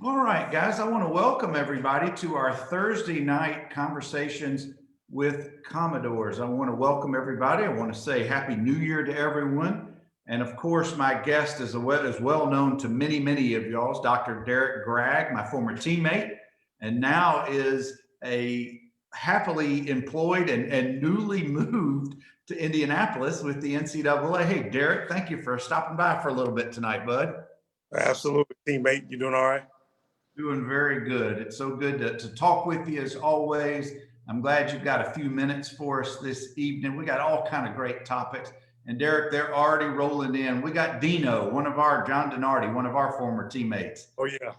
All right, guys, I want to welcome everybody to our Thursday night conversations with Commodores. I want to welcome everybody. I want to say Happy New Year to everyone. And of course, my guest is well known to many of y'all, is Dr. Derrick Gragg, my former teammate, and now is a happily employed and newly moved to Indianapolis with the NCAA. Hey, Derrick, thank you for stopping by for a little bit tonight, bud. Absolutely, teammate. You doing all right? Doing very good. It's so good to talk with you as always. I'm glad you've got a few minutes for us this evening. We got all kind of great topics. And Derrick, they're already rolling in. We got Dino, John Donardi, one of our former teammates. Oh, yeah.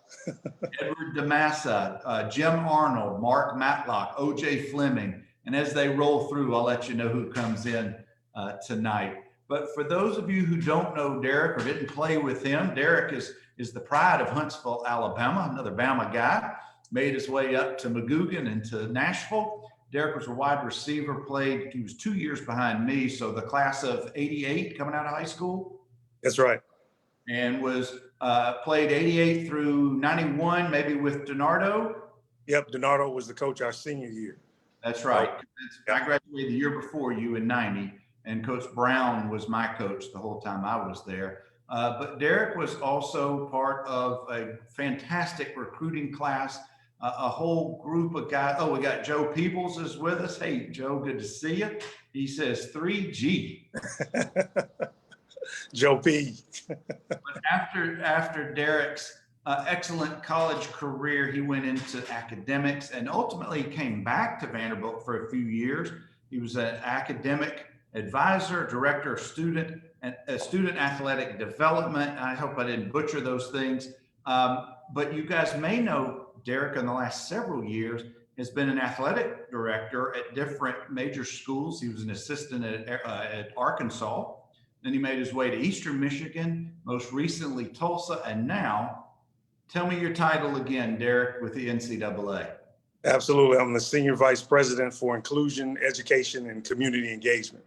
Edward DeMassa, Jim Arnold, Mark Matlock, OJ Fleming. And as they roll through, I'll let you know who comes in tonight. But for those of you who don't know Derrick or didn't play with him, Derrick is the pride of Huntsville, Alabama, another Bama guy, made his way up to Magoogan and to Nashville. Derrick was a wide receiver, he was 2 years behind me, so the class of 88 coming out of high school. That's right. And was played 88 through 91, maybe with DiNardo. Yep, DiNardo was the coach our senior year. That's right. I graduated the year before you in 90, and Coach Brown was my coach the whole time I was there. But Derrick was also part of a fantastic recruiting class, a whole group of guys. Oh, we got Joe Peebles is with us. Hey, Joe, good to see you. He says 3G. Joe P. But after Derrick's excellent college career, he went into academics and ultimately came back to Vanderbilt for a few years. He was an academic advisor, director of student athletic development. I hope I didn't butcher those things. But you guys may know Derrick in the last several years has been an athletic director at different major schools. He was an assistant at Arkansas. Then he made his way to Eastern Michigan, most recently Tulsa, and now, tell me your title again, Derrick, with the NCAA. Absolutely. I'm the Senior Vice President for Inclusion, Education, and Community Engagement.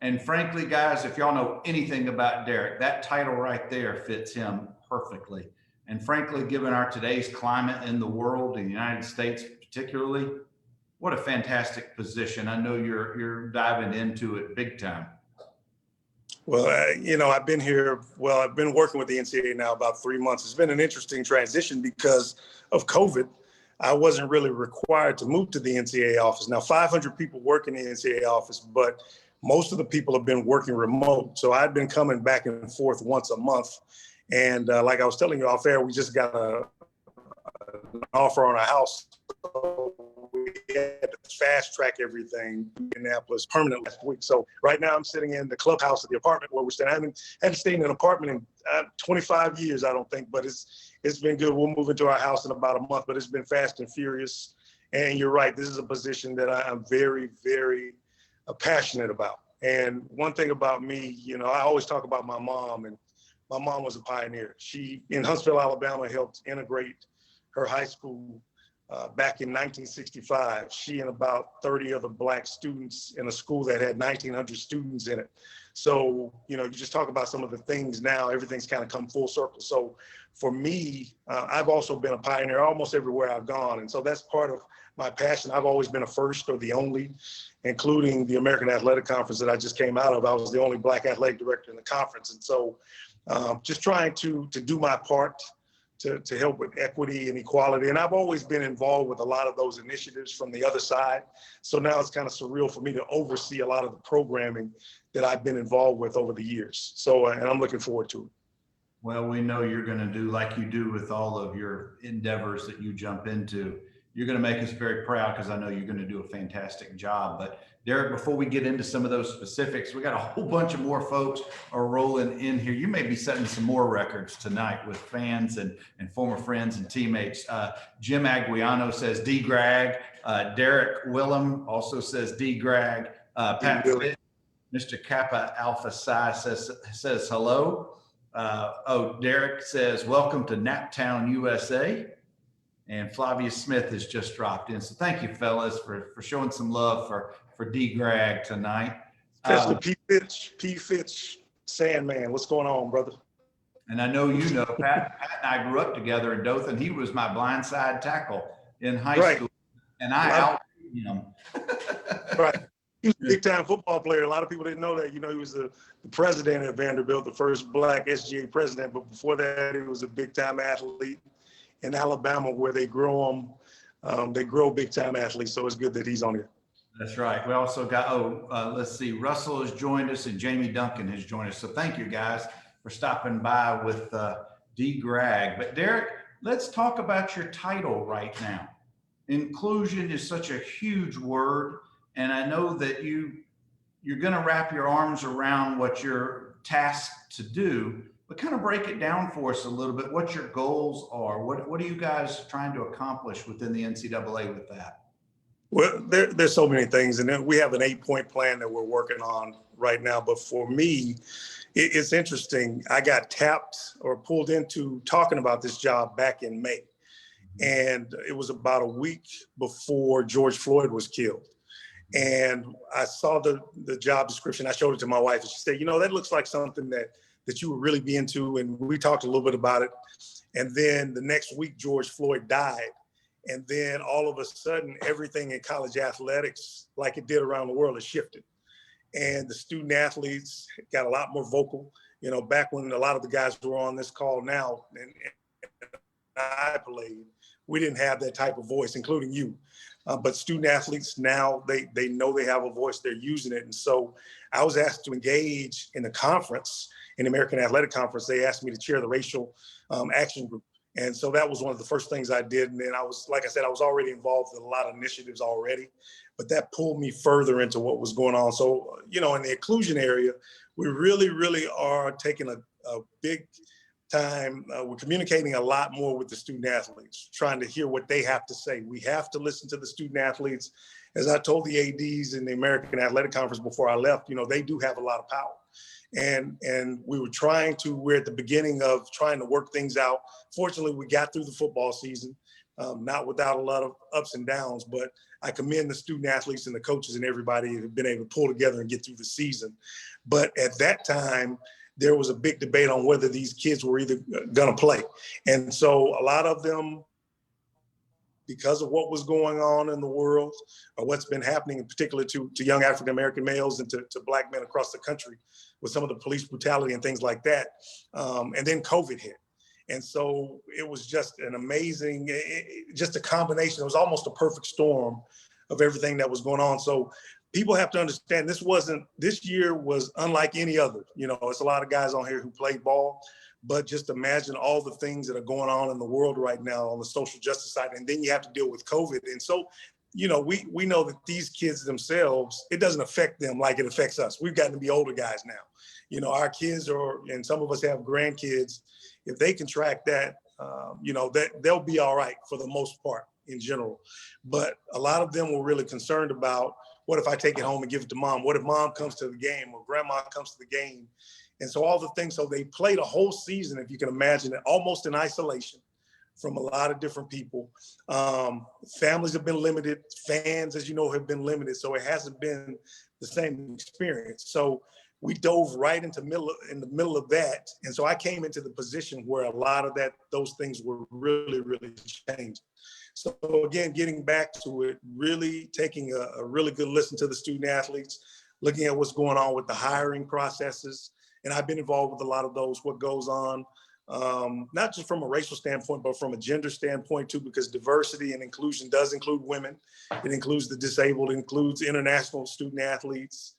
And frankly, guys, if y'all know anything about Derrick, that title right there fits him perfectly. And frankly, given our today's climate in the world, in the United States particularly, what a fantastic position. I know you're diving into it big time. Well, I've been working with the NCAA now about 3 months. It's been an interesting transition because of COVID. I wasn't really required to move to the NCAA office. Now, 500 people work in the NCAA office, but most of the people have been working remote. So I've been coming back and forth once a month. And like I was telling you off air, we just got an offer on a house. So we had to fast track everything in Indianapolis permanently last week. So right now I'm sitting in the clubhouse of the apartment where we're staying. I haven't stayed in an apartment in 25 years, I don't think, but it's been good. We'll move into our house in about a month, but it's been fast and furious. And you're right, this is a position that I'm very, very passionate about. And one thing about me, I always talk about my mom, and my mom was a pioneer. She, in Huntsville, Alabama, helped integrate her high school back in 1965. She and about 30 other Black students in a school that had 1,900 students in it. So, you just talk about some of the things now, everything's kind of come full circle. So for me, I've also been a pioneer almost everywhere I've gone. And so that's part of my passion. I've always been a first or the only, including the American Athletic Conference that I just came out of. I was the only Black athletic director in the conference. And so just trying to do my part to help with equity and equality. And I've always been involved with a lot of those initiatives from the other side. So now it's kind of surreal for me to oversee a lot of the programming that I've been involved with over the years. So, and I'm looking forward to it. Well, we know you're going to do like you do with all of your endeavors that you jump into. You're going to make us very proud because I know you're going to do a fantastic job. But Derrick, before we get into some of those specifics, we got a whole bunch of more folks are rolling in here. You may be setting some more records tonight with fans and former friends and teammates. Jim Aguiano says D. Gragg. Derrick Willem also says D. Gragg. Pat Pitt, Mr. Kappa Alpha Psi says hello. Derrick says, welcome to Naptown, USA. And Flavia Smith has just dropped in. So thank you, fellas, for showing some love for D. Gragg tonight. Especially P. Fitch, Sandman. What's going on, brother? And I know you know Pat and I grew up together in Dothan. He was my blindside tackle in high Right. school, and A I lot out him. Right. He was a big time football player. A lot of people didn't know that. You know, he was the president at Vanderbilt, the first black SGA president. But before that, he was a big time athlete in Alabama, where they grow them. They grow big time athletes. So it's good that he's on here. That's right. We also got, let's see, Russell has joined us and Jamie Duncan has joined us. So thank you guys for stopping by with D. Gragg. But Derrick, let's talk about your title right now. Inclusion is such a huge word. And I know that you're going to wrap your arms around what you're tasked to do, but kind of break it down for us a little bit, what your goals are. What are you guys trying to accomplish within the NCAA with that? Well, there's so many things, and then we have an 8-point plan that we're working on right now. But for me, it's interesting. I got tapped or pulled into talking about this job back in May, and it was about a week before George Floyd was killed. And I saw the job description. I showed it to my wife, and she said, "You know, that looks like something that you would really be into." And we talked a little bit about it. And then the next week, George Floyd died. And then all of a sudden, everything in college athletics, like it did around the world, has shifted. And the student athletes got a lot more vocal. You know, back when a lot of the guys who are on this call now, and I played, we didn't have that type of voice, including you. But student athletes now, they know they have a voice, they're using it. And so I was asked to engage in the conference, in the American Athletic Conference. They asked me to chair the racial action group. And so that was one of the first things I did. And then I was, like I said, I was already involved in a lot of initiatives already, but that pulled me further into what was going on. So, you know, in the inclusion area, we really, really are taking a big time. We're communicating a lot more with the student athletes, trying to hear what they have to say. We have to listen to the student athletes. As I told the ADs in the American Athletic Conference before I left, you know, they do have a lot of power. And we're at the beginning of trying to work things out. Fortunately, we got through the football season, not without a lot of ups and downs, but I commend the student athletes and the coaches and everybody who have been able to pull together and get through the season. But at that time, there was a big debate on whether these kids were either going to play. And so a lot of them, because of what was going on in the world, or what's been happening in particular to young African-American males and to black men across the country with some of the police brutality and things like that. And then COVID hit. And so it was just an amazing, just a combination. It was almost a perfect storm of everything that was going on. So people have to understand this year was unlike any other. You know, it's a lot of guys on here who played ball, but just imagine all the things that are going on in the world right now on the social justice side. And then you have to deal with COVID. And so, you know, we know that these kids themselves, it doesn't affect them like it affects us. We've gotten to be older guys now. You know, our kids and some of us have grandkids. If they can track that, you know, that they'll be all right for the most part in general. But a lot of them were really concerned about, what if I take it home and give it to mom? What if mom comes to the game or grandma comes to the game? And so all the things, so they played a whole season, if you can imagine it, almost in isolation from a lot of different people. Families have been limited. Fans, as you know, have been limited. So it hasn't been the same experience. So we dove right in the middle of that. And so I came into the position where a lot of those things were really, really changed. So again, getting back to it, really taking a really good listen to the student athletes, looking at what's going on with the hiring processes. And I've been involved with a lot of those, what goes on, not just from a racial standpoint, but from a gender standpoint too, because diversity and inclusion does include women. It includes the disabled, it includes international student athletes.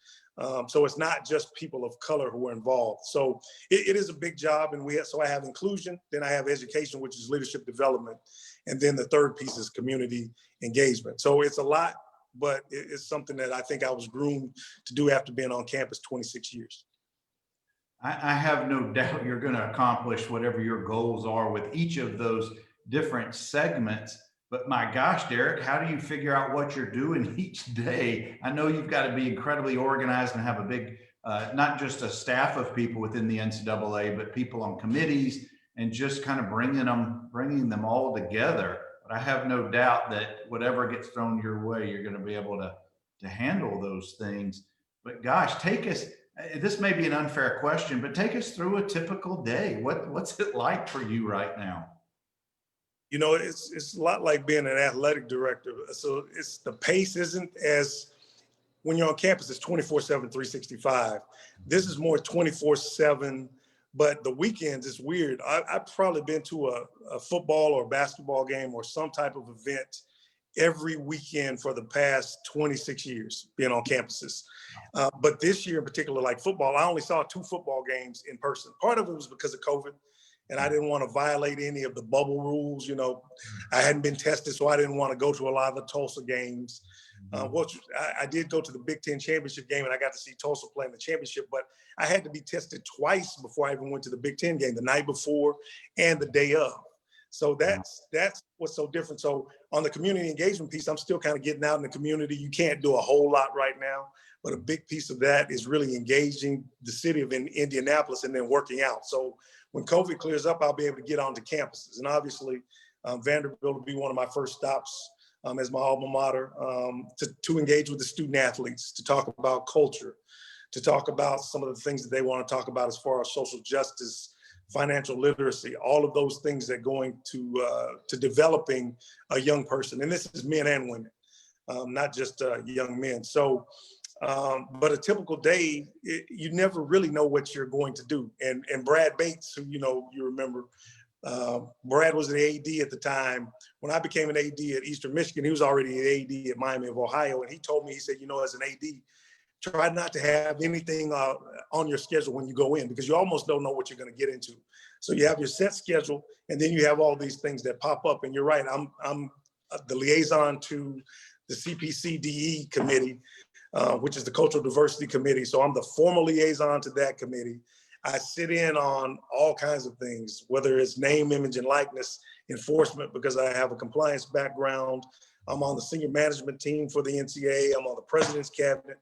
So it's not just people of color who are involved. So it is a big job. And so I have inclusion, then I have education, which is leadership development. And then the third piece is community engagement. So it's a lot, but it's something that I think I was groomed to do after being on campus 26 years. I have no doubt you're going to accomplish whatever your goals are with each of those different segments. But my gosh, Derrick, how do you figure out what you're doing each day? I know you've got to be incredibly organized and have a big, not just a staff of people within the NCAA, but people on committees and just kind of bringing them all together. But I have no doubt that whatever gets thrown your way, you're going to be able to handle those things. But gosh, take us This may be an unfair question, but take us through a typical day. What's it like for you right now? It's a lot like being an athletic director. So it's the pace isn't as when you're on campus, it's 24/7, 365. This is more 24/7, but the weekends is weird. I've probably been to a football or basketball game or some type of event every weekend for the past 26 years being on campuses. But this year in particular, like football, I only saw 2 football games in person. Part of it was because of COVID, and I didn't want to violate any of the bubble rules. I hadn't been tested, so I didn't want to go to a lot of the Tulsa games. I did go to the Big Ten championship game, and I got to see Tulsa play in the championship, but I had to be tested twice before I even went to the Big Ten game, the night before and the day of. So that's what's so different. So on the community engagement piece, I'm still kind of getting out in the community. You can't do a whole lot right now, but a big piece of that is really engaging the city of Indianapolis and then working out. So when COVID clears up, I'll be able to get onto campuses. And obviously, Vanderbilt will be one of my first stops as my alma mater, to engage with the student athletes, to talk about culture, to talk about some of the things that they want to talk about as far as social justice, financial literacy, all of those things that go into developing a young person. And this is men and women, not just young men. So, but a typical day, you never really know what you're going to do. And Brad Bates, who you remember, Brad was an AD at the time. When I became an AD at Eastern Michigan, he was already an AD at Miami of Ohio. And he told me, he said, as an AD, try not to have anything on your schedule when you go in, because you almost don't know what you're going to get into. So you have your set schedule, and then you have all these things that pop up. And you're right, I'm the liaison to the CPCDE committee, which is the Cultural Diversity Committee. So I'm the formal liaison to that committee. I sit in on all kinds of things, whether it's name, image, and likeness enforcement, because I have a compliance background. I'm on the senior management team for the NCAA. I'm on the president's cabinet.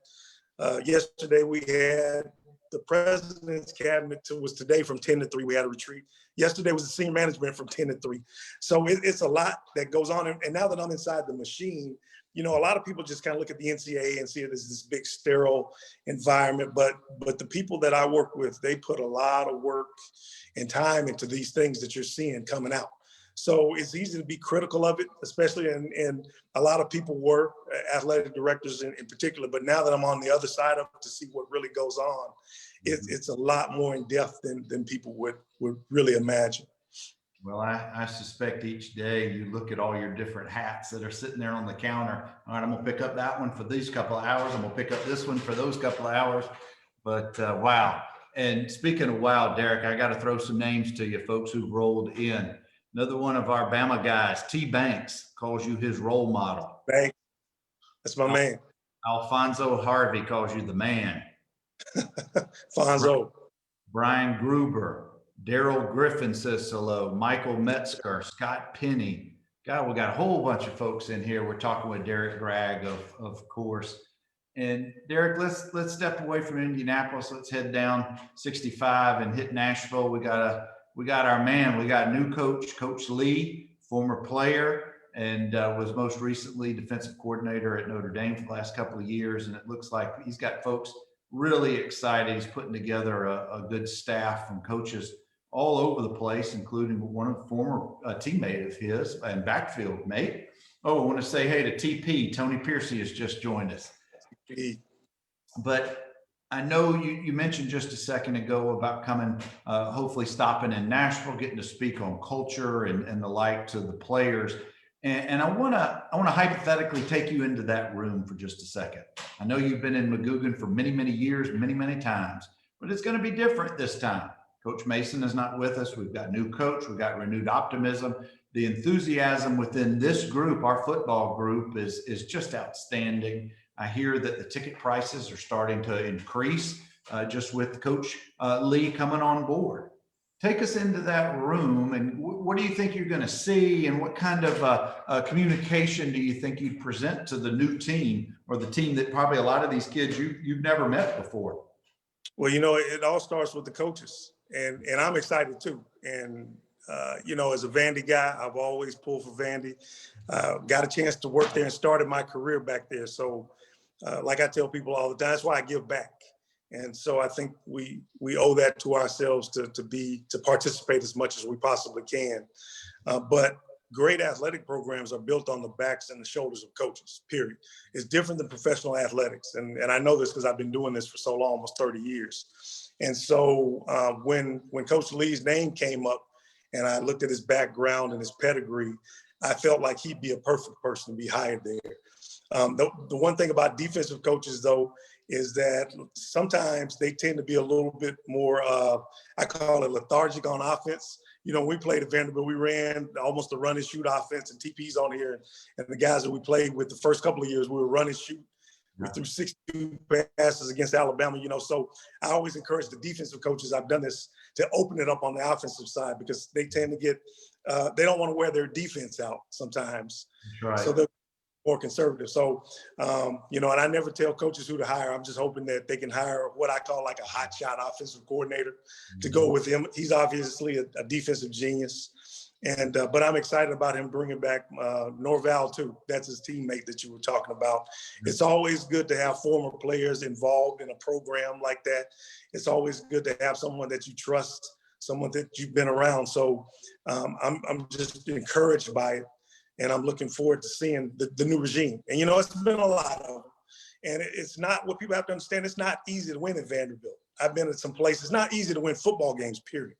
Yesterday we had the president's cabinet was today from 10 to 3. We had a retreat. Yesterday was the senior management from 10 to 3. So it's a lot that goes on. And now that I'm inside the machine, a lot of people just kind of look at the NCAA and see it as this big sterile environment. But the people that I work with, they put a lot of work and time into these things that you're seeing coming out. So it's easy to be critical of it, especially and a lot of people were athletic directors in particular. But now that I'm on the other side of it to see what really goes on, it's a lot more in depth than people would really imagine. Well, I suspect each day you look at all your different hats that are sitting there on the counter. All right, I'm going to pick up that one for these couple of hours. I'm going to pick up this one for those couple of hours. But wow. And speaking of wow, Derrick, I got to throw some names to you folks who rolled in. Another one of our Bama guys, T. Banks, calls you his role model. Banks, that's my man. Alfonso Harvey calls you the man. Fonzo. Brian Gruber. Daryl Griffin says hello. Michael Metzger, Scott Penny. God, we got a whole bunch of folks in here. We're talking with Derrick Gragg, of course. And Derrick, let's step away from Indianapolis. Let's head down 65 and hit Nashville. We got our man. We got a new coach, Coach Lee, former player, and was most recently defensive coordinator at Notre Dame for the last couple of years. And it looks like he's got folks really excited. He's putting together a good staff from coaches all over the place, including one of former teammate of his and backfield mate. Oh, I want to say hey to TP. Tony Piercy has just joined us. But I know you mentioned just a second ago about coming, hopefully stopping in Nashville, getting to speak on culture and the like to the players. And I want to hypothetically take you into that room for just a second. I know you've been in McGugin for many, many years, many, many times, but it's going to be different this time. Coach Mason is not with us. We've got a new coach. We've got renewed optimism. The enthusiasm within this group, our football group, is just outstanding. I hear that the ticket prices are starting to increase just with Coach Lee coming on board. Take us into that room, and what do you think you're going to see, and what kind of communication do you think you'd present to the new team, or the team that probably a lot of these kids you've never met before? Well, it all starts with the coaches, and I'm excited too. And as a Vandy guy, I've always pulled for Vandy. Got a chance to work there and started my career back there. So like I tell people all the time, that's why I give back. And so I think we owe that to ourselves to participate as much as we possibly can. But great athletic programs are built on the backs and the shoulders of coaches, period. It's different than professional athletics. And I know this because I've been doing this for so long, almost 30 years. And so when Coach Lee's name came up and I looked at his background and his pedigree, I felt like he'd be a perfect person to be hired there. The one thing about defensive coaches, though, is that sometimes they tend to be a little bit more, I call it lethargic on offense. You know, we played at Vanderbilt, we ran almost a run and shoot offense, and TP's on here. And the guys that we played with the first couple of years, we were run and shoot. We threw 62 passes against Alabama, you know. So I always encourage the defensive coaches, I've done this, to open it up on the offensive side because they tend to get, they don't want to wear their defense out sometimes. That's right. So they're more conservative. So, you know, and I never tell coaches who to hire. I'm just hoping that they can hire what I call like a hotshot offensive coordinator to go with him. He's obviously a defensive genius. And but I'm excited about him bringing back Norval too. That's his teammate that you were talking about. It's always good to have former players involved in a program like that. It's always good to have someone that you trust, someone that you've been around. So I'm just encouraged by it, and I'm looking forward to seeing the new regime. And you know, it's been a lot of them. And it's not, what people have to understand, it's not easy to win at Vanderbilt. I've been at some places. It's not easy to win football games, period.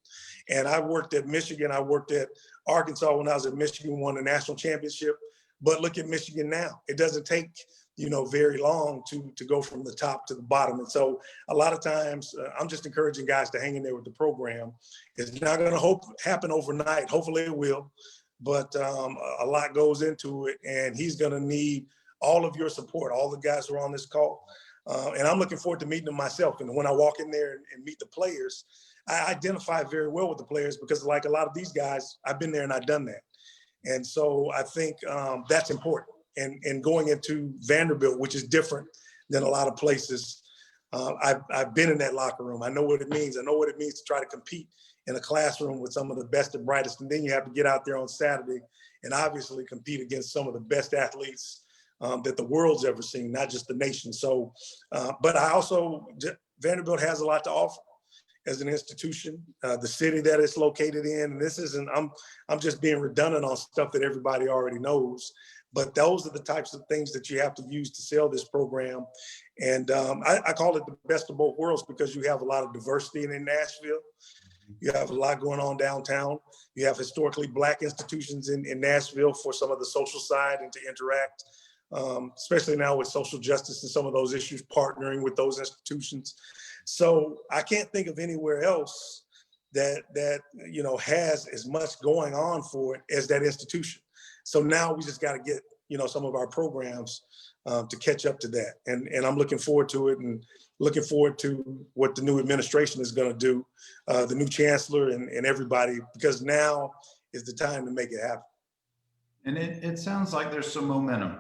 And I worked at Michigan. I worked at Arkansas when I was at Michigan, won the national championship. But look at Michigan now. It doesn't take, you know, very long to go from the top to the bottom. And so a lot of times I'm just encouraging guys to hang in there with the program. It's not going to happen overnight. Hopefully it will. But a lot goes into it. And he's going to need all of your support, all the guys who are on this call. And I'm looking forward to meeting them myself. And when I walk in there and meet the players, I identify very well with the players because like a lot of these guys, I've been there and I've done that. And so I think that's important. And going into Vanderbilt, which is different than a lot of places, I've been in that locker room. I know what it means. I know what it means to try to compete in a classroom with some of the best and brightest. And then you have to get out there on Saturday and obviously compete against some of the best athletes that the world's ever seen, not just the nation. So, but I also, Vanderbilt has a lot to offer as an institution, the city that it's located in. And this isn't, I'm just being redundant on stuff that everybody already knows, but those are the types of things that you have to use to sell this program. And I call it the best of both worlds because you have a lot of diversity in Nashville. You have a lot going on downtown. You have historically Black institutions in Nashville for some of the social side and to interact. Especially now with social justice and some of those issues, partnering with those institutions. So I can't think of anywhere else that you know has as much going on for it as that institution. So now we just got to get, you know, some of our programs to catch up to that. And I'm looking forward to it and looking forward to what the new administration is going to do, the new chancellor and everybody, because now is the time to make it happen. And it sounds like there's some momentum.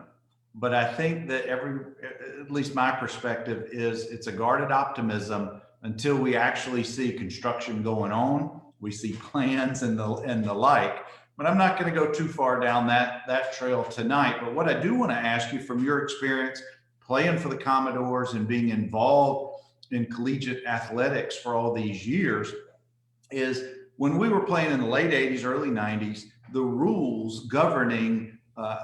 But I think that at least my perspective is it's a guarded optimism until we actually see construction going on. We see plans and the like. But I'm not going to go too far down that trail tonight. But what I do want to ask you from your experience playing for the Commodores and being involved in collegiate athletics for all these years is when we were playing in the late 80s, early 90s, the rules governing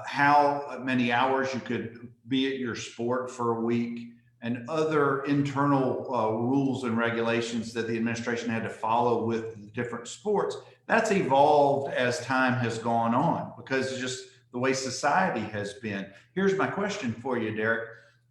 how many hours you could be at your sport for a week and other internal rules and regulations that the administration had to follow with different sports, that's evolved as time has gone on because it's just the way society has been. Here's my question for you, Derrick.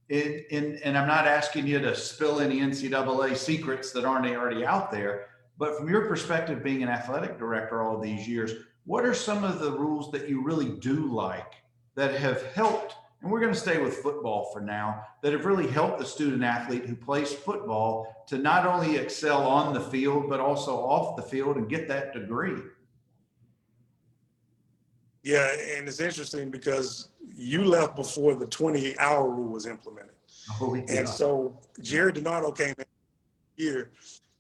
And I'm not asking you to spill any NCAA secrets that aren't already out there, but from your perspective, being an athletic director all these years, what are some of the rules that you really do like that have helped, and we're going to stay with football for now, that have really helped the student athlete who plays football to not only excel on the field, but also off the field and get that degree? Yeah, and it's interesting because you left before the 20-hour rule was implemented. Oh, yeah. And so Jerry DiNardo came in here.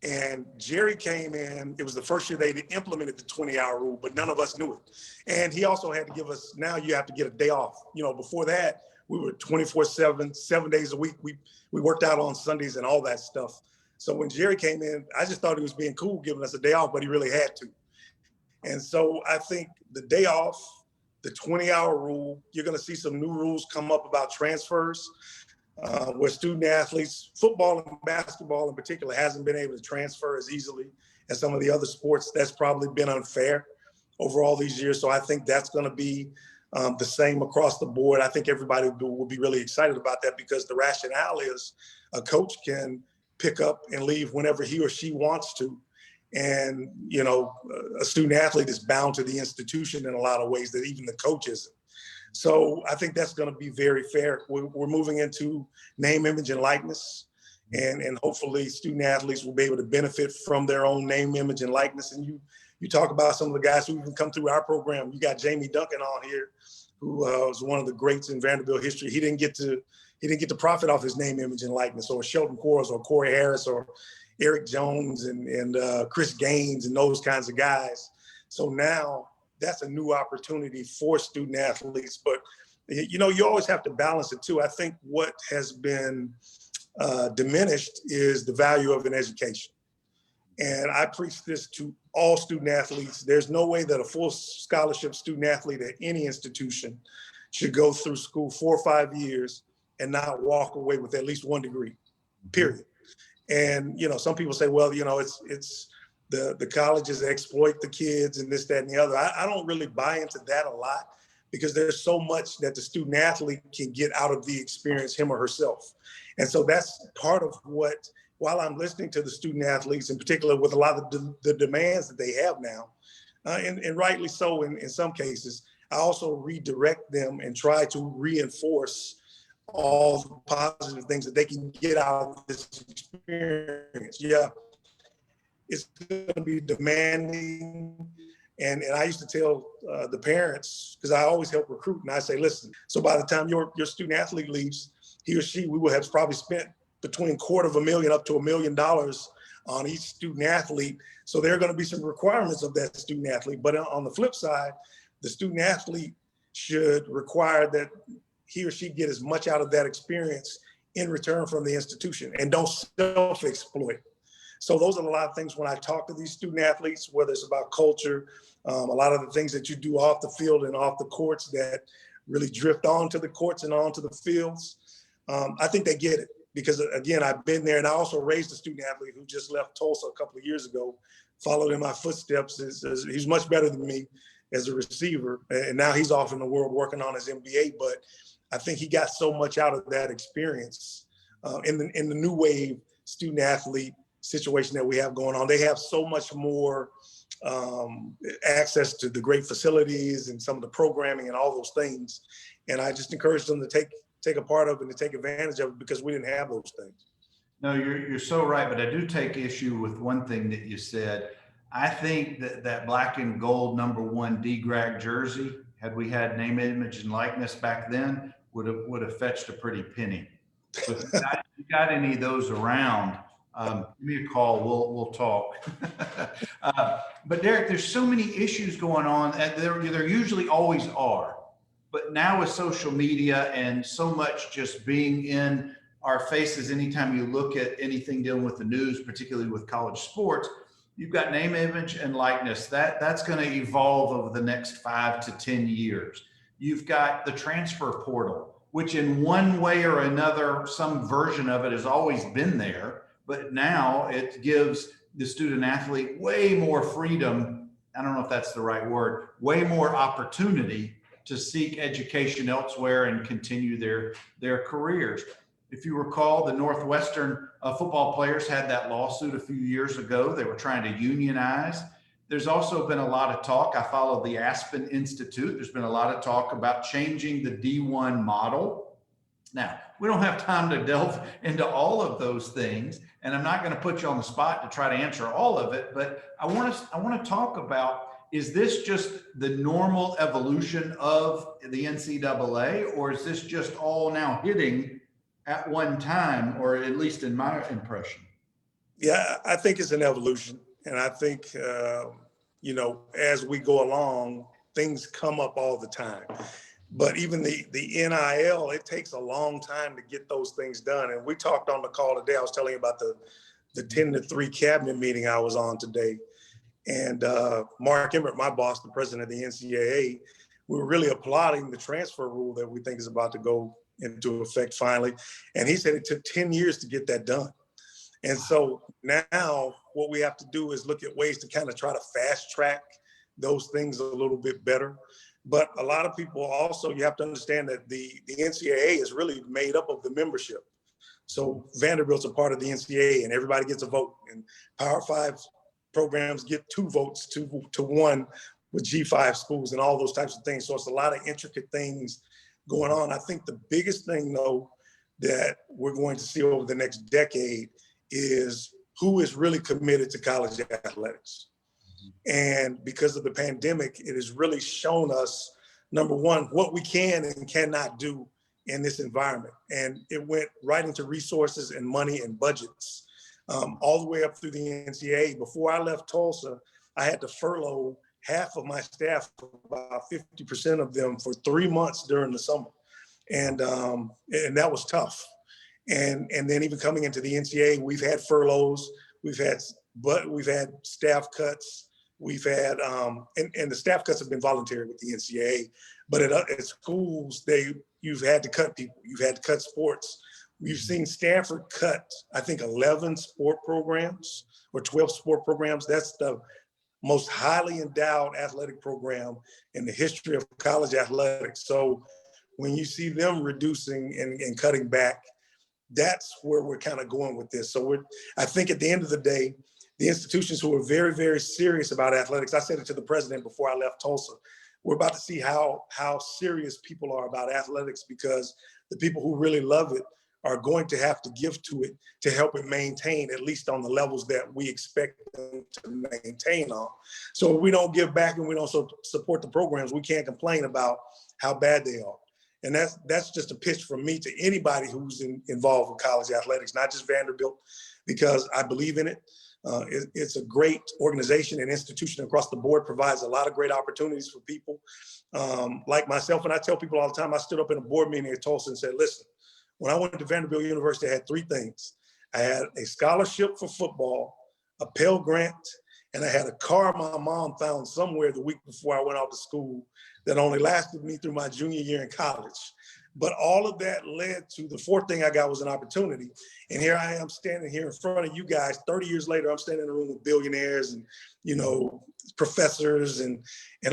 And Jerry came in, it was the first year they implemented the 20-hour rule, but none of us knew it. And he also had to give us, now you have to get a day off. You know, before that, we were 24/7, 7 days a week. We worked out on Sundays and all that stuff. So when Jerry came in, I just thought he was being cool, giving us a day off, but he really had to. And so I think the day off, the 20-hour rule, you're going to see some new rules come up about transfers, where student athletes, football and basketball in particular, hasn't been able to transfer as easily as some of the other sports. That's probably been unfair over all these years. So I think that's going to be the same across the board. I think everybody will be really excited about that, because the rationale is a coach can pick up and leave whenever he or she wants to. And, you know, a student athlete is bound to the institution in a lot of ways that even the coach isn't. So I think that's going to be very fair. We're moving into name, image, and likeness. And hopefully student athletes will be able to benefit from their own name, image, and likeness. And you talk about some of the guys who even come through our program. You got Jamie Duncan on here, who was one of the greats in Vanderbilt history. He didn't get to profit off his name, image, and likeness, or Shelton Quarles or Corey Harris or Eric Jones and Chris Gaines and those kinds of guys. So now that's a new opportunity for student athletes. But, you know, you always have to balance it too. I think what has been diminished is the value of an education. And I preach this to all student athletes. There's no way that a full scholarship student athlete at any institution should go through school 4 or 5 years and not walk away with at least one degree, period. And, you know, some people say, well, you know, it's the colleges exploit the kids and this, that, and the other. I don't really buy into that a lot, because there's so much that the student athlete can get out of the experience, him or herself. And so that's part of what, while I'm listening to the student athletes, in particular with a lot of the demands that they have now, and rightly so in some cases, I also redirect them and try to reinforce all the positive things that they can get out of this experience. Yeah, it's going to be demanding. And I used to tell the parents, because I always help recruit, and I say, listen, so by the time your student athlete leaves, he or she, we will have probably spent between $250,000 up to $1 million on each student athlete. So there are going to be some requirements of that student athlete. But on the flip side, the student athlete should require that he or she get as much out of that experience in return from the institution, and don't self-exploit. So those are a lot of things when I talk to these student athletes, whether it's about culture, a lot of the things that you do off the field and off the courts that really drift onto the courts and onto the fields. I think they get it, because again, I've been there, and I also raised a student athlete who just left Tulsa a couple of years ago, followed in my footsteps. He's much better than me as a receiver, and now he's off in the world working on his MBA. But I think he got so much out of that experience in the new wave student athlete situation that we have going on. They have so much more access to the great facilities and some of the programming and all those things. And I just encourage them to take a part of it and to take advantage of it, because we didn't have those things. No, you're so right, but I do take issue with one thing that you said. I think that black and gold #1 D Gragg jersey, had we had name, image, and likeness back then, would have fetched a pretty penny. So if you got any of those around, give me a call. We'll talk. But Derrick, there's so many issues going on. There usually always are. But now with social media and so much just being in our faces, anytime you look at anything dealing with the news, particularly with college sports, you've got name, image, and likeness. That's going to evolve over the next 5 to 10 years. You've got the transfer portal, which in one way or another, some version of it has always been there, but now it gives the student athlete way more freedom. I don't know if that's the right word, way more opportunity to seek education elsewhere and continue their careers. If you recall, the Northwestern football players had that lawsuit a few years ago. They were trying to unionize. There's also been a lot of talk. I follow the Aspen Institute. There's been a lot of talk about changing the D1 model. Now, we don't have time to delve into all of those things, and I'm not going to put you on the spot to try to answer all of it, but I want to talk about, is this just the normal evolution of the NCAA, or is this just all now hitting at one time, or at least in my impression? Yeah, I think it's an evolution. And I think, as we go along, things come up all the time. But even the NIL, it takes a long time to get those things done. And we talked on the call today, I was telling you about the 10 to 3 cabinet meeting I was on today. And Mark Emmert, my boss, the president of the NCAA, we were really applauding the transfer rule that we think is about to go into effect finally. And he said it took 10 years to get that done. And so now what we have to do is look at ways to kind of try to fast track those things a little bit better. But a lot of people also, you have to understand that the NCAA is really made up of the membership. So Vanderbilt's a part of the NCAA and everybody gets a vote, and Power 5 programs get 2 votes to 1 with G5 schools and all those types of things. So it's a lot of intricate things going on. I think the biggest thing though that we're going to see over the next decade is who is really committed to college athletics. And because of the pandemic, it has really shown us, number one, what we can and cannot do in this environment. And it went right into resources and money and budgets, all the way up through the NCAA. Before I left Tulsa, I had to furlough half of my staff, about 50% of them, for 3 months during the summer. And that was tough. And then even coming into the NCAA, we've had furloughs, we've had staff cuts. We've had, and the staff cuts have been voluntary with the NCAA, but at schools, you've had to cut people, you've had to cut sports. We've seen Stanford cut, I think, 11 sport programs or 12 sport programs. That's the most highly endowed athletic program in the history of college athletics. So when you see them reducing and cutting back, that's where we're kind of going with this. So I think at the end of the day, the institutions who are very, very serious about athletics, I said it to the president before I left Tulsa, we're about to see how serious people are about athletics, because the people who really love it are going to have to give to it to help it maintain, at least on the levels that we expect them to maintain on. So if we don't give back and we don't support the programs, we can't complain about how bad they are. And that's just a pitch from me to anybody who's involved with college athletics, not just Vanderbilt, because I believe in it. It's a great organization and institution across the board, provides a lot of great opportunities for people like myself. And I tell people all the time, I stood up in a board meeting at Tulsa and said, listen, when I went to Vanderbilt University, I had 3 things. I had a scholarship for football, a Pell Grant, and I had a car my mom found somewhere the week before I went off to school that only lasted me through my junior year in college. But all of that led to the 4th thing I got was an opportunity. And here I am standing here in front of you guys. 30 years later, I'm standing in a room with billionaires and, professors and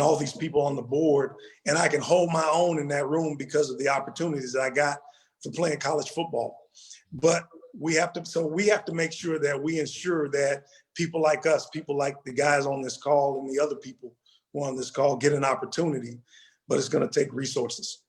all these people on the board. And I can hold my own in that room because of the opportunities that I got for playing college football. But we have to make sure that we ensure that people like us, people like the guys on this call and the other people who are on this call, get an opportunity, but it's going to take resources.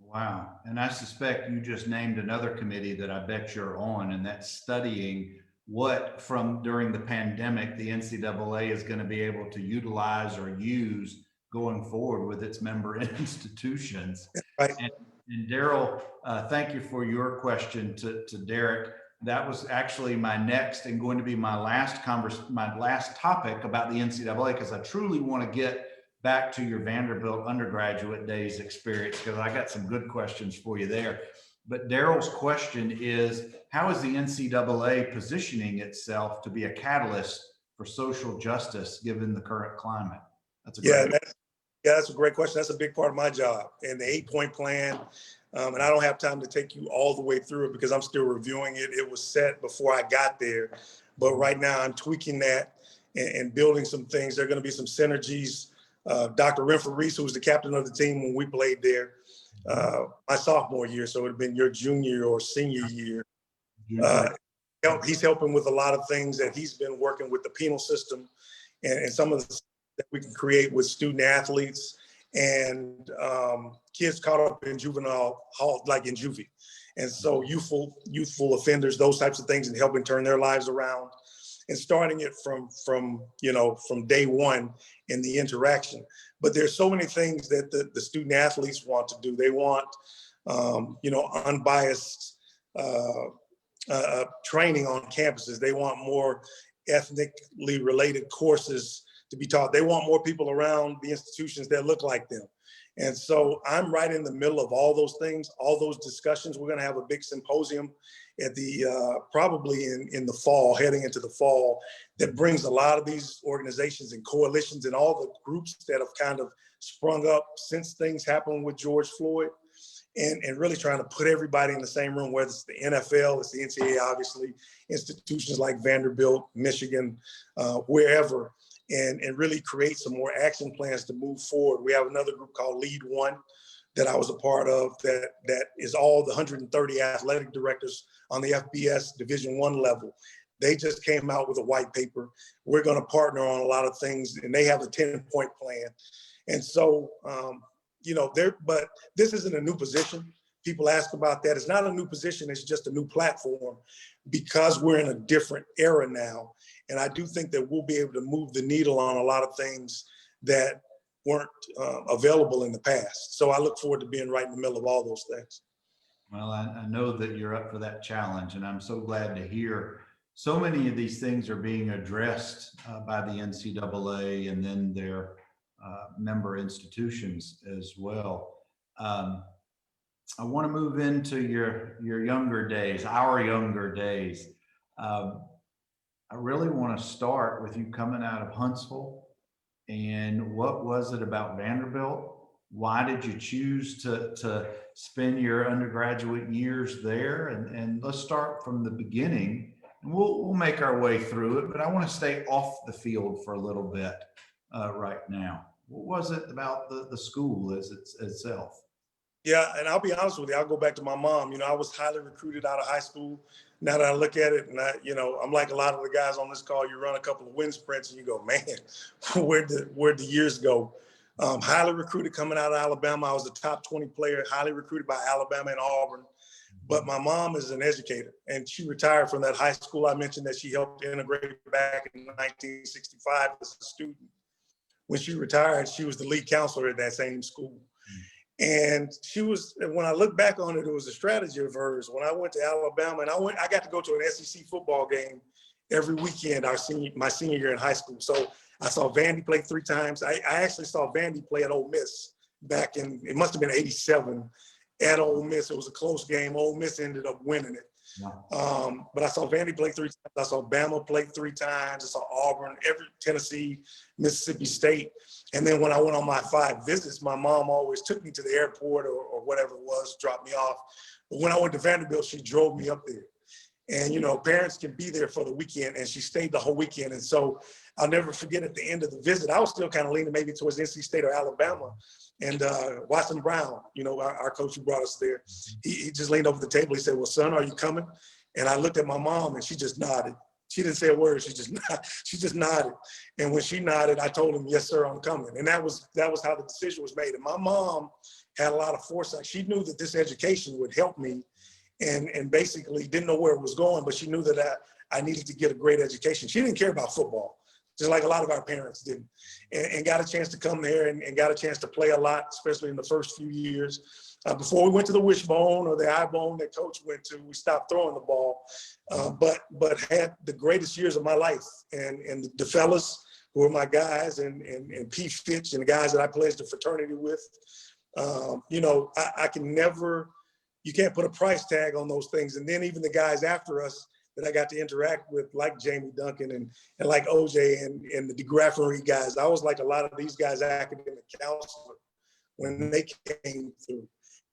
Wow. And I suspect you just named another committee that I bet you're on, and that's studying what from during the pandemic the NCAA is going to be able to utilize or use going forward with its member institutions. Right. And Daryl, thank you for your question to Derrick. That was actually my next and going to be my last topic about the NCAA, because I truly want to get back to your Vanderbilt undergraduate days experience, because I got some good questions for you there. But Daryl's question is, how is the NCAA positioning itself to be a catalyst for social justice given the current climate? That's a great that's a great question. That's a big part of my job, and the 8-point plan. And I don't have time to take you all the way through it because I'm still reviewing it. It was set before I got there, but right now I'm tweaking that and building some things. There are going to be some synergies. Dr. Renfrew Reese, who was the captain of the team when we played there, my sophomore year, so it would have been your junior or senior year. He's helping with a lot of things that he's been working with the penal system and some of the that we can create with student athletes and kids caught up in juvenile hall, like in juvie. And so youthful offenders, those types of things, and helping turn their lives around and starting it from day one in the interaction. But there's so many things that the student athletes want to do. They want, unbiased training on campuses. They want more ethnically related courses to be taught. They want more people around the institutions that look like them. And so I'm right in the middle of all those things, all those discussions. We're going to have a big symposium at the probably in the fall, heading into the fall, that brings a lot of these organizations and coalitions and all the groups that have kind of sprung up since things happened with George Floyd, and really trying to put everybody in the same room, whether it's the NFL, it's the NCAA, obviously, institutions like Vanderbilt, Michigan, wherever, and really create some more action plans to move forward. We have another group called Lead One that I was a part of that is all the 130 athletic directors on the FBS Division I level. They just came out with a white paper. We're going to partner on a lot of things, and they have a 10-point plan. And so, but this isn't a new position. People ask about that. It's not a new position. It's just a new platform because we're in a different era now. And I do think that we'll be able to move the needle on a lot of things that weren't available in the past. So I look forward to being right in the middle of all those things. Well, I know that you're up for that challenge, and I'm so glad to hear so many of these things are being addressed by the NCAA and then their member institutions as well. I want to move into your younger days, our younger days. I really want to start with you coming out of Huntsville, and what was it about Vanderbilt? Why did you choose to spend your undergraduate years there? And let's start from the beginning, and we'll make our way through it, but I want to stay off the field for a little bit right now. What was it about the school itself? Yeah, and I'll be honest with you, I'll go back to my mom. I was highly recruited out of high school. Now that I look at it, and I'm like a lot of the guys on this call, you run a couple of wind sprints and you go, man, where'd the years go? Highly recruited coming out of Alabama. I was a top 20 player, highly recruited by Alabama and Auburn. But my mom is an educator, and she retired from that high school I mentioned that she helped integrate back in 1965 as a student. When she retired, she was the lead counselor at that same school. And when I look back on it, it was a strategy of hers. When I went to Alabama, and I got to go to an SEC football game every weekend, my senior year in high school. So I saw Vandy play 3 times. I actually saw Vandy play at Ole Miss back in, it must have been 87 at Ole Miss. It was a close game. Ole Miss ended up winning it. Wow. But I saw Vandy play 3 times. I saw Bama play 3 times. I saw Auburn, Tennessee, Mississippi State. And then when I went on my 5 visits, my mom always took me to the airport or whatever it was, dropped me off. But when I went to Vanderbilt, she drove me up there. And, parents can be there for the weekend, and she stayed the whole weekend. And so I'll never forget at the end of the visit, I was still kind of leaning maybe towards NC State or Alabama. And Watson Brown, our coach who brought us there, he just leaned over the table. He said, well, son, are you coming? And I looked at my mom, and she just nodded. She didn't say a word. She just nodded. And when she nodded, I told him, yes, sir, I'm coming. And that was how the decision was made. And my mom had a lot of foresight. She knew that this education would help me, and basically didn't know where it was going, but she knew that I needed to get a great education. She didn't care about football, just like a lot of our parents didn't, and got a chance to come there and got a chance to play a lot, especially in the first few years. Before we went to the wishbone or the eye bone that coach went to, we stopped throwing the ball, but had the greatest years of my life. And the fellas who were my guys, and Pete Fitch and the guys that I pledged a fraternity with, I can never, you can't put a price tag on those things. And then even the guys after us that I got to interact with, like Jamie Duncan and like OJ and the DeGraffery guys, I was like a lot of these guys' academic counselor when they came through.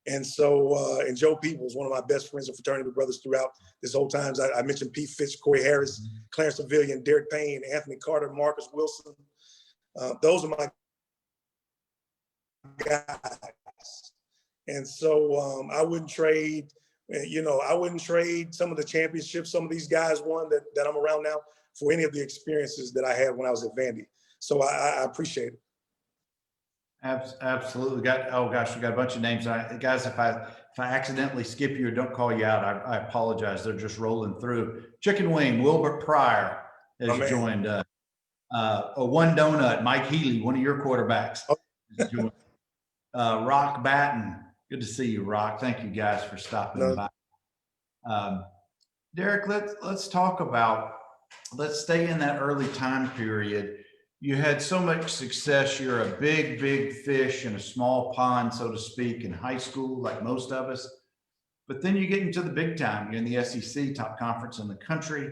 And so, and Joe Peoples, one of my best friends and fraternity brothers throughout this whole time. I mentioned Pete Fitch, Corey Harris, Clarence Avillion, Derek Payne, Anthony Carter, Marcus Wilson. Those are my guys. And so I wouldn't trade, I wouldn't trade some of the championships some of these guys won that I'm around now for any of the experiences that I had when I was at Vandy. So I appreciate it. Absolutely. We got a bunch of names. Guys, if I accidentally skip you or don't call you out, I apologize. They're just rolling through. Chicken Wing, Wilbert Pryor has joined us. One Donut, Mike Healy, one of your quarterbacks. Rock Batten. Good to see you, Rock. Thank you guys for stopping by. Derrick, let's talk about, let's stay in that early time period. you had so much success. You're a big, big fish in a small pond, so to speak, in high school, like most of us. But then you get into the big time. You're in the SEC, top conference in the country.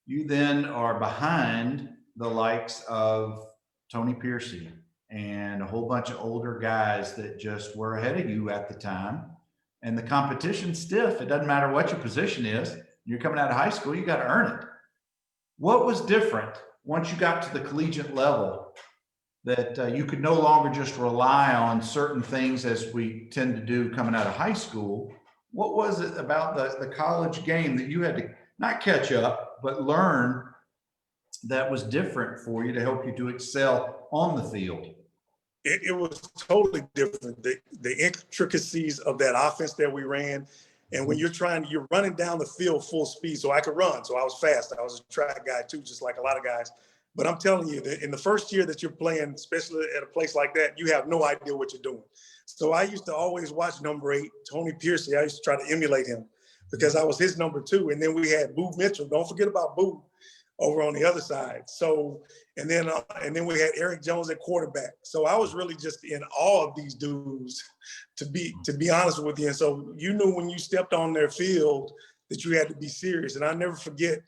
You then are behind the likes of Tony Piercy and a whole bunch of older guys that just were ahead of you at the time. And the competition's stiff. It doesn't matter what your position is. You're coming out of high school, you got to earn it. What was different once you got to the collegiate level that you could no longer just rely on certain things as we tend to do coming out of high school? What was it about the college game that you had to not catch up, but learn that was different for you to help you to excel on the field? It was totally different. The intricacies of that offense that we ran. And when you're running down the field full speed. So I could run. So I was fast. I was a track guy too, just like a lot of guys. But I'm telling you that in the first year that you're playing, especially at a place like that, you have no idea what you're doing. So I used to always watch number 8, Tony Piercy. I used to try to emulate him because I was his number 2. And then we had Boo Mitchell. Don't forget about Boo over on the other side. So, and then we had Eric Jones at quarterback. So I was really just in awe of these dudes, to be honest with you. And so you knew when you stepped on their field that you had to be serious. And I never forget,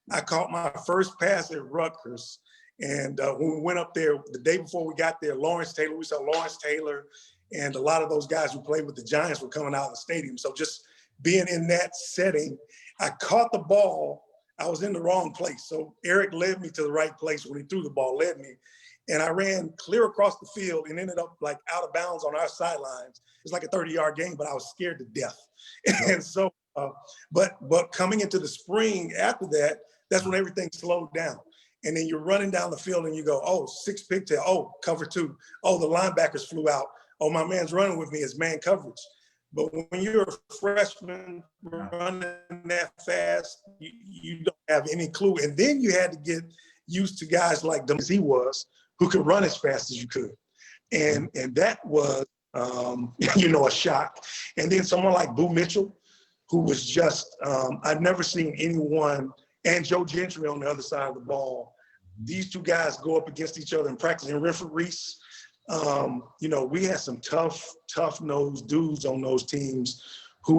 I caught my first pass at Rutgers. And when we went up there, the day before we got there, we saw Lawrence Taylor and a lot of those guys who played with the Giants were coming out of the stadium. So just being in that setting, I caught the ball. I was in the wrong place. So Eric led me to the right place when he threw the ball, led me. And I ran clear across the field and ended up like out of bounds on our sidelines. It's like a 30-yard game, but I was scared to death. And so, but coming into the spring after that, that's when everything slowed down. And then you're running down the field and you go, oh, 6 pigtail, oh, cover 2. Oh, the linebackers flew out. Oh, my man's running with me, it's man coverage. But when you're a freshman running that fast, you don't have any clue. And then you had to get used to guys like them as he was, who could run as fast as you could. And that was, a shock. And then someone like Boo Mitchell, who was just, I've never seen anyone, and Joe Gentry on the other side of the ball. These two guys go up against each other in practice. And Renfrew Reese, we had some tough-nosed dudes on those teams who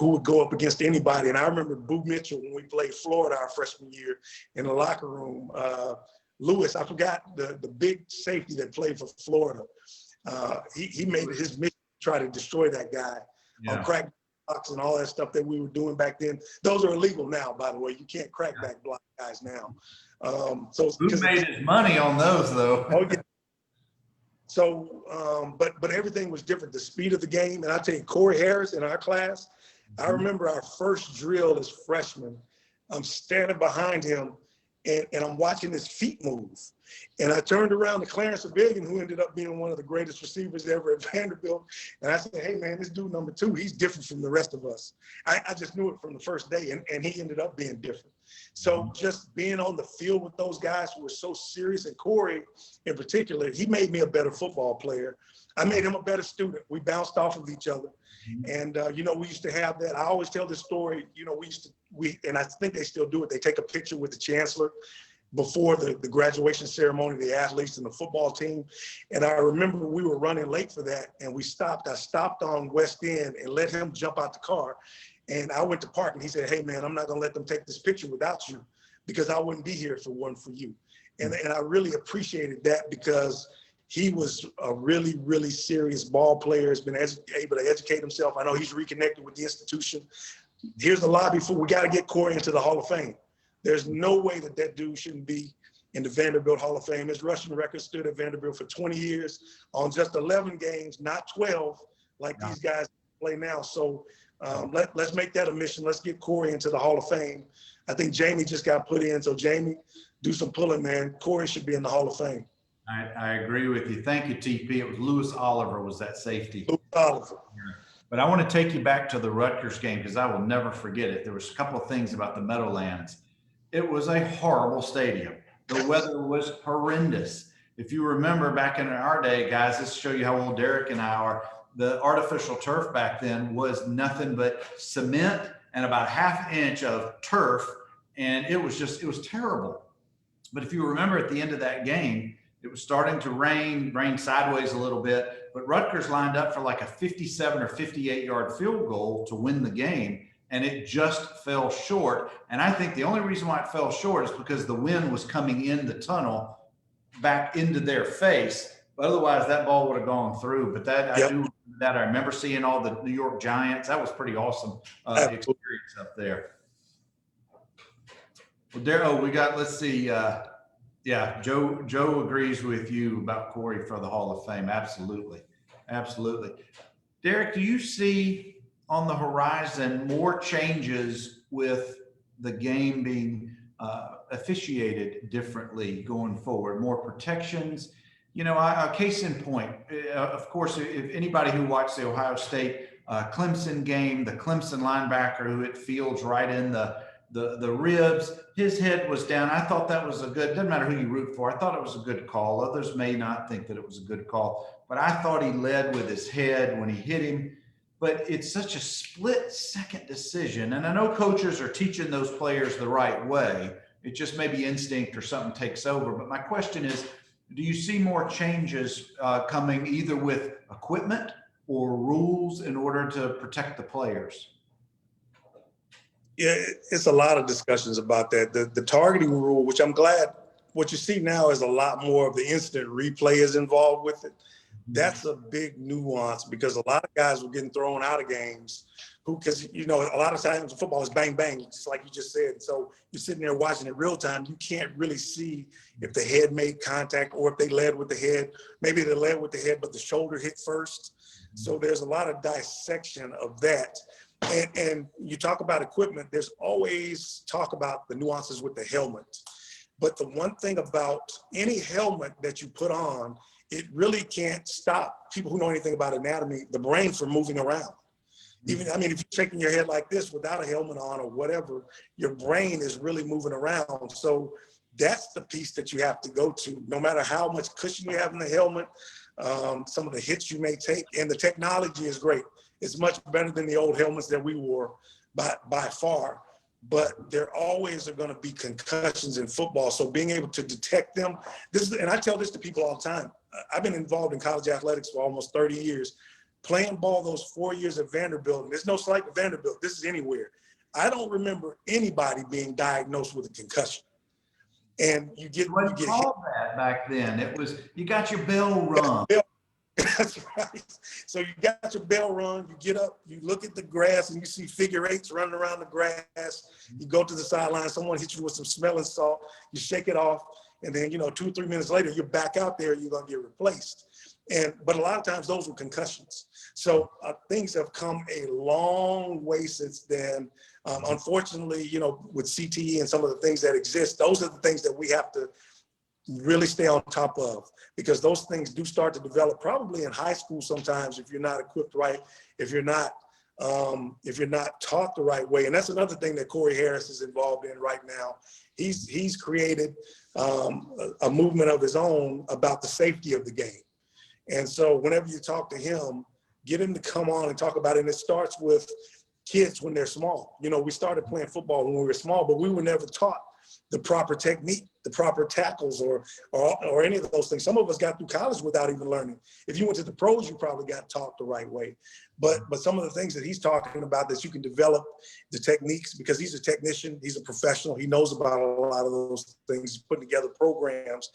would go up against anybody. And I remember Boo Mitchell when we played Florida our freshman year in the locker room. Lewis, I forgot the big safety that played for Florida. He made it his mission to try to destroy that guy on crack blocks and all that stuff that we were doing back then. Those are illegal now, by the way. You can't crack back block guys now. Who made his money on those, though? Oh, yeah. So, but everything was different. The speed of the game, and I tell you, Corey Harris in our class, I remember our first drill as freshmen. I'm standing behind him, and I'm watching his feet move. And I turned around to Clarence Avigan, who ended up being one of the greatest receivers ever at Vanderbilt. And I said, hey, man, this dude number 2, he's different from the rest of us. I just knew it from the first day, and he ended up being different. So just being on the field with those guys who were so serious, and Corey in particular, he made me a better football player. I made him a better student. We bounced off of each other. And, we used to have that. I always tell this story, and I think they still do it. They take a picture with the chancellor before the graduation ceremony, the athletes and the football team. And I remember we were running late for that, and we stopped. I stopped on West End and let him jump out the car. And I went to park, and he said, hey, man, I'm not going to let them take this picture without you, because I wouldn't be here if it weren't for you. And I really appreciated that, because he was a really, really serious ball player, has been able to educate himself. I know he's reconnected with the institution. Here's the lobby for, we got to get Corey into the Hall of Fame. There's no way that dude shouldn't be in the Vanderbilt Hall of Fame. His rushing record stood at Vanderbilt for 20 years on just 11 games, not 12 like these guys play now. So let's make that a mission. Let's get Corey into the Hall of Fame. I think Jamie just got put in. So Jamie, do some pulling, man. Corey should be in the Hall of Fame. I agree with you. Thank you, TP. It was Lewis Oliver was that safety. Lewis Oliver. But I want to take you back to the Rutgers game, because I will never forget it. There was a couple of things about the Meadowlands. It was a horrible stadium. The weather was horrendous. If you remember back in our day, guys, this show you how old Derrick and I are, the artificial turf back then was nothing but cement and about a ½ inch of turf. And it was terrible. But if you remember at the end of that game, It was starting to rain sideways a little bit, but Rutgers lined up for like a 57 or 58-yard field goal to win the game, and it just fell short. And I think the only reason why it fell short is because the wind was coming in the tunnel back into their face. But otherwise, that ball would have gone through. But that Yep. I do that. I remember seeing all the New York Giants. That was pretty awesome experience up there. Well, Daryl, we got. Let's see. Yeah, Joe agrees with you about Corey for the Hall of Fame. Absolutely, absolutely. Derrick, do you see on the horizon more changes with the game being officiated differently going forward, more protections? You know, a case in point, of course, if anybody who watched the Ohio State Clemson game, the Clemson linebacker who hit Fields right in the ribs, his head was down. I thought that was a good, doesn't matter who you root for, I thought it was a good call. Others may not think that it was a good call, but I thought he led with his head when he hit him. But it's such a split-second decision. And I know coaches are teaching those players the right way. It just may be instinct or something takes over. But my question is, do you see more changes coming either with equipment or rules in order to protect the players? Yeah, it's a lot of discussions about that. The targeting rule, which I'm glad, what you see now is a lot more of the instant replay is involved with it. That's a big nuance because a lot of guys were getting thrown out of games because, you know, a lot of times football is bang, bang, just like you just said. So you're sitting there watching it real time. You can't really see if the head made contact or if they led with the head. Maybe they led with the head, but the shoulder hit first. So there's a lot of dissection of that. And you talk about equipment, there's always talk about the nuances with the helmet. But the one thing about any helmet that you put on, it really can't stop people who know anything about anatomy, the brain from moving around. Even, I mean, if you're shaking your head like this without a helmet on or whatever, your brain is really moving around. So that's the piece that you have to go to, no matter how much cushion you have in the helmet, some of the hits you may take, and the technology is great. It's much better than the old helmets that we wore by far. But there always are going to be concussions in football. So being able to detect them, and I tell this to people all the time. I've been involved in college athletics for almost 30 years, playing ball those 4 years at Vanderbilt. And there's no slight to Vanderbilt. This is anywhere. I don't remember anybody being diagnosed with a concussion. And you get called that back then. It was, you got your bell rung. That's right. So you got your bell rung, you get up, you look at the grass and you see figure eights running around the grass. You go to the sideline, someone hits you with some smelling salt, you shake it off, and then, 2 or 3 minutes later, you're back out there, you're going to get replaced. But a lot of times those were concussions. So things have come a long way since then. Unfortunately, with CTE and some of the things that exist, those are the things that we have to really stay on top of, because those things do start to develop probably in high school sometimes if you're not equipped right, if you're not taught the right way. And that's another thing that Corey Harris is involved in right now. He's created a movement of his own about the safety of the game. And so whenever you talk to him, get him to come on and talk about it. And it starts with kids when they're small. We started playing football when we were small, but we were never taught the proper technique, the proper tackles, or any of those things. Some of us got through college without even learning. If you went to the pros, you probably got taught the right way. But some of the things that he's talking about, that you can develop the techniques, because he's a technician, he's a professional, he knows about a lot of those things. He's putting together programs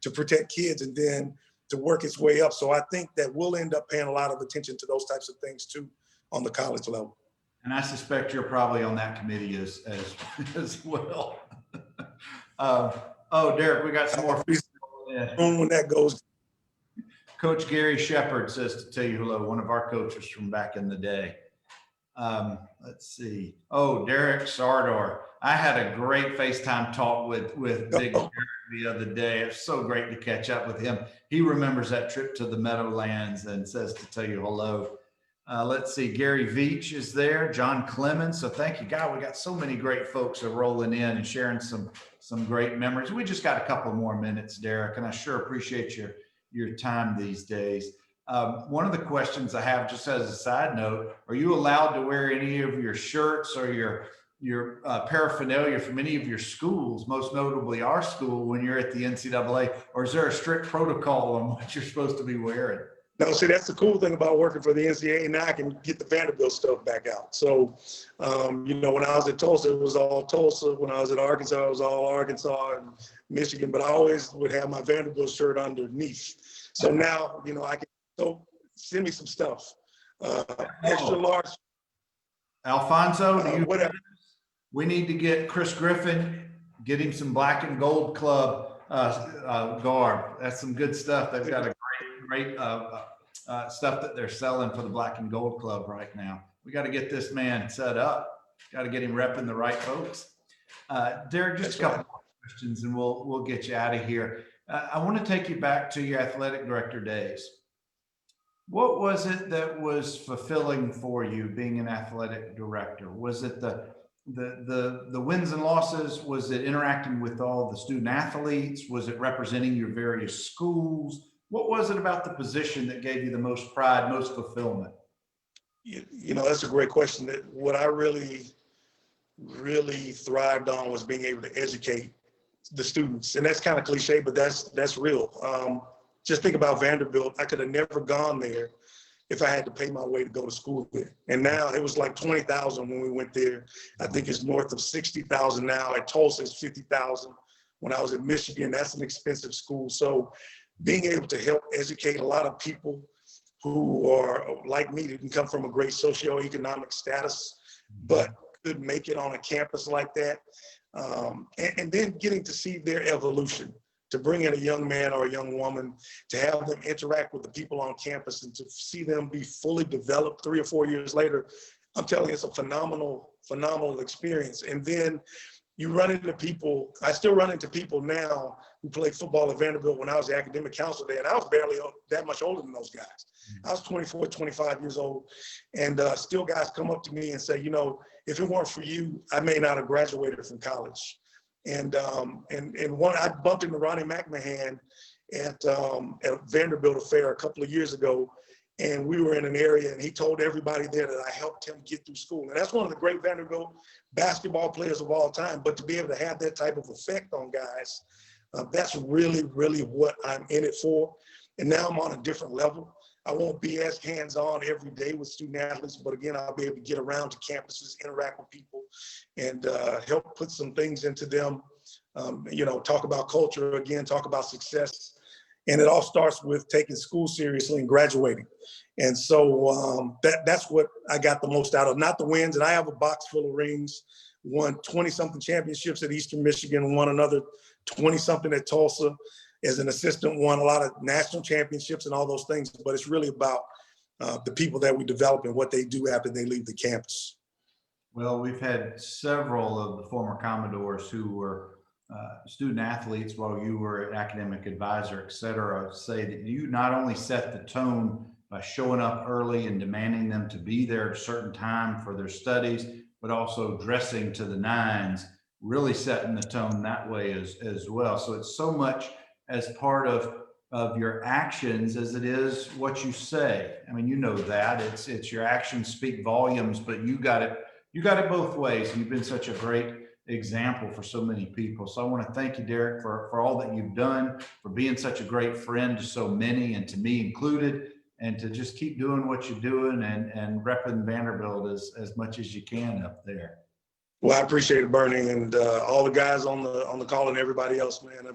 to protect kids and then to work its way up. So I think that we'll end up paying a lot of attention to those types of things too on the college level. And I suspect you're probably on that committee as well. Derrick, we got some more. When that goes. Coach Gary Shepard says to tell you hello, one of our coaches from back in the day. Let's see. Derek Sardor. I had a great FaceTime talk with Big Derek the other day. It's so great to catch up with him. He remembers that trip to the Meadowlands and says to tell you hello. Let's see. Gary Veach is there. John Clemens. So thank you, God. We got so many great folks are rolling in and sharing some great memories. We just got a couple more minutes, Derrick, and I sure appreciate your time these days. One of the questions I have, just as a side note, are you allowed to wear any of your shirts or your paraphernalia from any of your schools, most notably our school, when you're at the NCAA, or is there a strict protocol on what you're supposed to be wearing? No, see, that's the cool thing about working for the NCAA. Now I can get the Vanderbilt stuff back out. So, when I was at Tulsa, it was all Tulsa. When I was at Arkansas, it was all Arkansas and Michigan. But I always would have my Vanderbilt shirt underneath. So now, I can send me some stuff. Extra large. Alfonso, whatever. We need to get Chris Griffin, get him some black and gold club garb. That's some good stuff. They've got a great stuff that they're selling for the black and gold club right now. We got to get this man set up. Got to get him repping the right folks. Derrick, just a couple more questions and we'll get you out of here. I want to take you back to your athletic director days. What was it that was fulfilling for you being an athletic director? Was it the wins and losses? Was it interacting with all the student athletes? Was it representing your various schools? What was it about the position that gave you the most pride, most fulfillment? That's a great question. What I really thrived on was being able to educate the students. And that's kind of cliche, but that's real. Just think about Vanderbilt. I could have never gone there if I had to pay my way to go to school there. And now it was like 20,000 when we went there. I think it's north of 60,000 now. At Tulsa, it's 50,000. When I was at Michigan, that's an expensive school. So being able to help educate a lot of people who are like me, didn't come from a great socioeconomic status, but could make it on a campus like that. And then getting to see their evolution, to bring in a young man or a young woman, to have them interact with the people on campus and to see them be fully developed 3 or 4 years later. I'm telling you, it's a phenomenal experience. And then you run into people, I still run into people now who played football at Vanderbilt when I was the academic counselor there, and I was barely that much older than those guys. I was 24, 25 years old, and still guys come up to me and say, if it weren't for you, I may not have graduated from college. And one, I bumped into Ronnie McMahon at Vanderbilt Affair a couple of years ago, and we were in an area, and he told everybody there that I helped him get through school. And that's one of the great Vanderbilt basketball players of all time. But to be able to have that type of effect on guys, that's really, really what I'm in it for. And now I'm on a different level. I won't be as hands-on every day with student athletes, but again, I'll be able to get around to campuses, interact with people, and help put some things into them. Talk about culture again, talk about success. And it all starts with taking school seriously and graduating. And so that's what I got the most out of, not the wins. And I have a box full of rings, won 20-something championships at Eastern Michigan, won another 20-something at Tulsa. As an assistant, won a lot of national championships and all those things. But it's really about the people that we develop and what they do after they leave the campus. Well, we've had several of the former Commodores who were student athletes while you were an academic advisor, et cetera, say that you not only set the tone by showing up early and demanding them to be there at a certain time for their studies, but also dressing to the nines, really setting the tone that way as well. So it's so much as part of your actions as it is what you say. I mean, you know that it's your actions speak volumes, but you got it both ways. You've been such a great example for so many people. So I want to thank you, Derrick, for all that you've done, for being such a great friend to so many, and to me included, and to just keep doing what you're doing and repping Vanderbilt as much as you can up there. Well, I appreciate it, Bernie, and all the guys on the call and everybody else, man.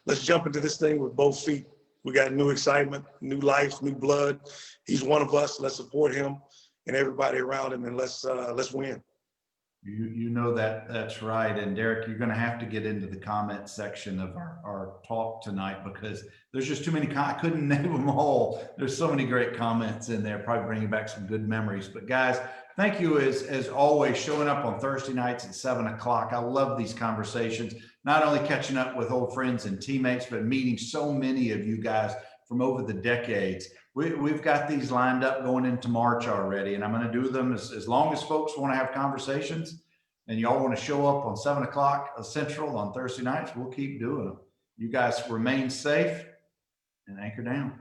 Let's jump into this thing with both feet. We got new excitement, new life, new blood. He's one of us. Let's support him and everybody around him, and let's win. You know that's right. And Derrick, you're going to have to get into the comment section of our talk tonight, because there's just too many. I couldn't name them all. There's so many great comments in there, probably bringing back some good memories. But guys, thank you as always, showing up on Thursday nights at 7 o'clock. I love these conversations, not only catching up with old friends and teammates, but meeting so many of you guys from over the decades. We've got these lined up going into March already, and I'm going to do them as long as folks want to have conversations and y'all want to show up on 7 o'clock Central on Thursday nights. We'll keep doing them. You guys remain safe and anchor down.